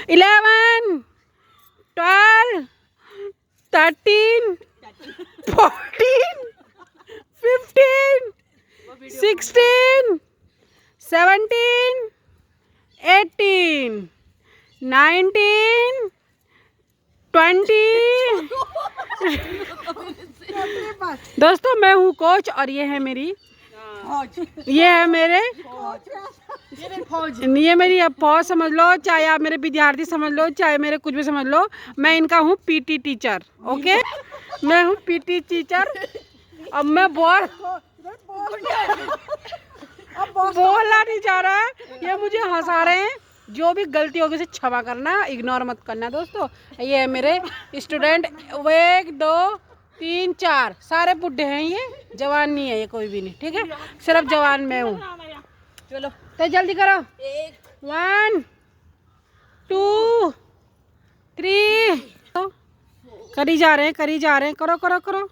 11, 12, 13, 14, 15, 16, 17, 18, 19, 20। दोस्तों मैं हूँ कोच और ये है मेरी ये है मेरे ये मेरी फौज समझ लो, चाहे आप मेरे विद्यार्थी समझ लो, चाहे मेरे कुछ भी समझ लो। मैं इनका हूँ पीटी टीचर। ओके, मैं हूँ पीटी टीचर। अब मैं बोलना नहीं चाह रहा है, ये मुझे हंसा रहे हैं। जो भी गलती होगी उसे क्षमा करना, इग्नोर मत करना दोस्तों। ये है मेरे स्टूडेंट, 1 2 3 4 सारे बुढ़े हैं, ये जवान नहीं है, ये कोई भी नहीं, ठीक है, सिर्फ जवान मैं हूँ। चलो तो जल्दी करो, 1 2 3 करी जा रहे हैं, करो करो करो।